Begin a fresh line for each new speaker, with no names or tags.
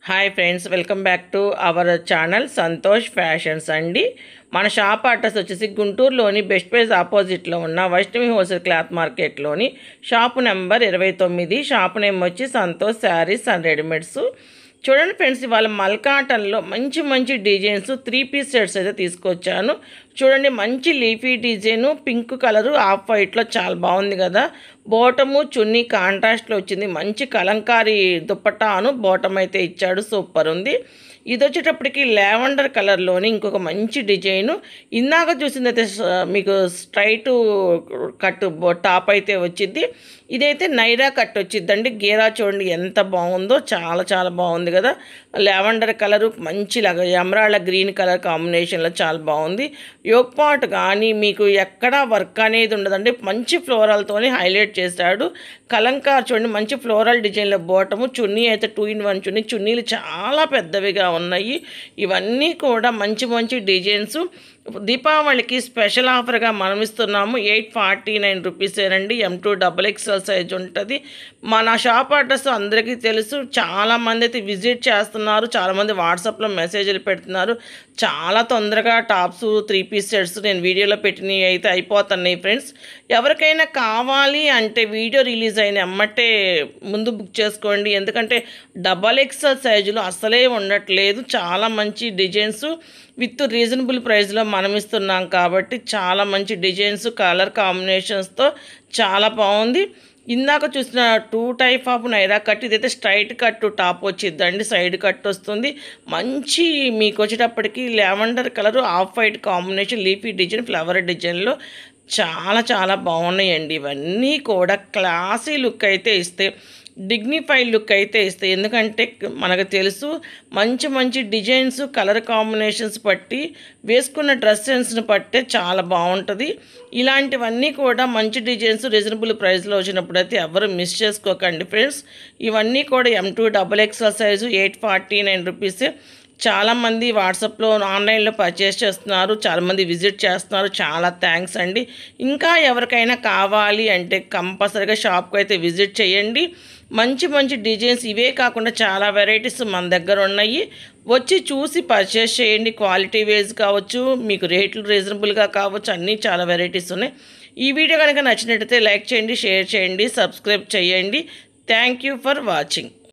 Hi friends, welcome back to our channel Santosh fashions అండి. మన shop address వచ్చేసి గుంటూరులోని బెస్ట్ ప్రైస్ ఆపోజిట్లో ఉన్న వైష్ణవి హోల్సేల్ క్లాత్ మార్కెట్లోని షాపు నెంబర్ 29. షాపు నేమ్ వచ్చి సంతోష్ శారీస్ అండ్ రెడీమేడ్స్. చూడండి ఫ్రెండ్స్, ఇవాళ మల్కాటన్లో మంచి మంచి డిజైన్స్ 3 పీస్ సెట్స్ అయితే తీసుకొచ్చాను. చూడండి, మంచి leafy design, pink colour, off వైట్లో చాలా బాగుంది కదా. బాటము చున్నీ కాంట్రాస్ట్లో వచ్చింది. మంచి కలంకారీ దుప్పటాను బాటమ్ అయితే ఇచ్చాడు, సూపర్ ఉంది. ఇది వచ్చేటప్పటికి లావెండర్ కలర్లోని ఇంకొక మంచి డిజైను. ఇందాక చూసింది అయితే మీకు స్ట్రైట్ కట్ టాప్ అయితే వచ్చింది. ఇదైతే నైరా కట్ వచ్చిద్దండి. గేరా చూడండి ఎంత బాగుందో, చాలా చాలా బాగుంది కదా. లావెండర్ కలరు మంచిలాగా ఎమరాల్డ్ గ్రీన్ కలర్ కాంబినేషన్లో చాలా బాగుంది. యోక్ పాట్ కానీ మీకు ఎక్కడా వర్క్ అనేది ఉండదండి. మంచి ఫ్లోరల్తోని హైలైట్ చేశాడు. కలంకార్ చూడండి, మంచి ఫ్లోరల్ డిజైన్లో బాటము, చున్నీ అయితే 2 in 1 చున్నీ. చున్నీలు చాలా పెద్దవిగా ఉన్నాయి. ఇవన్నీ కూడా మంచి మంచి డిజైన్స్. దీపావళికి స్పెషల్ ఆఫర్గా మనం ఇస్తున్నాము. 849 రూపీసేనండి. M2 XXL సైజ్ ఉంటుంది. మన షాప్ అడ్రస్ అందరికీ తెలుసు. చాలామంది అయితే విజిట్ చేస్తున్నారు, చాలామంది వాట్సాప్లో మెసేజ్లు పెడుతున్నారు. చాలా తొందరగా టాప్స్ 3 పీస్ సెట్స్ నేను వీడియోలో పెట్టినవి అయితే అయిపోతున్నాయి ఫ్రెండ్స్. ఎవరికైనా కావాలి అంటే వీడియో రిలీజ్ అయిన ఎమ్మటే ముందు బుక్ చేసుకోండి. ఎందుకంటే XXL సైజులో అసలే ఉండట్లేదు. చాలా మంచి డిజైన్స్ విత్ రీజనబుల్ ప్రైస్లో మనం ఇస్తున్నాం కాబట్టి చాలా మంచి డిజైన్స్, కలర్ కాంబినేషన్స్తో చాలా బాగుంది. ఇందాక చూసిన 2 టైప్ ఆఫ్ నైరా కట్, ఇదైతే స్ట్రైట్ కట్ టాప్ వచ్చిద్దండి, సైడ్ కట్ వస్తుంది. మంచి మీకు వచ్చేటప్పటికి lavender colour, off white combination, leafy design, flower డిజైన్లో చాలా చాలా బాగున్నాయండి. ఇవన్నీ కూడా క్లాసీ లుక్ అయితే ఇస్తాయి, డిగ్నిఫైడ్ లుక్ అయితే ఇస్తాయి. ఎందుకంటే మనకు తెలుసు మంచి మంచి డిజైన్స్, కలర్ కాంబినేషన్స్ బట్టి వేసుకున్న డ్రెస్ సెన్స్ని బట్టే చాలా బాగుంటుంది. ఇలాంటివన్నీ కూడా మంచి డిజైన్స్ రీజనబుల్ ప్రైస్లో వచ్చినప్పుడు అయితే ఎవరు మిస్ చేసుకోకండి ఫ్రెండ్స్. ఇవన్నీ కూడా M2 XXL సైజు 849 రూపీసే. చాలామంది వాట్సాప్లో ఆన్లైన్లో పర్చేస్ చేస్తున్నారు, చాలామంది విజిట్ చేస్తున్నారు. చాలా థ్యాంక్స్ అండి. ఇంకా ఎవరికైనా కావాలి అంటే కంపల్సరీగా షాప్కి అయితే విజిట్ చేయండి. మంచి మంచి డిజైన్స్ ఇవే కాకుండా చాలా వెరైటీస్ మన దగ్గర ఉన్నాయి. వచ్చి చూసి పర్చేస్ చేయండి. క్వాలిటీ వైజ్ కావచ్చు, మీకు రేట్లు రీజనబుల్గా కావచ్చు, అన్నీ చాలా వెరైటీస్ ఉన్నాయి. ఈ వీడియో కనుక నచ్చినట్టయితే లైక్ చేయండి, షేర్ చేయండి, సబ్స్క్రైబ్ చేయండి. Thank you for watching.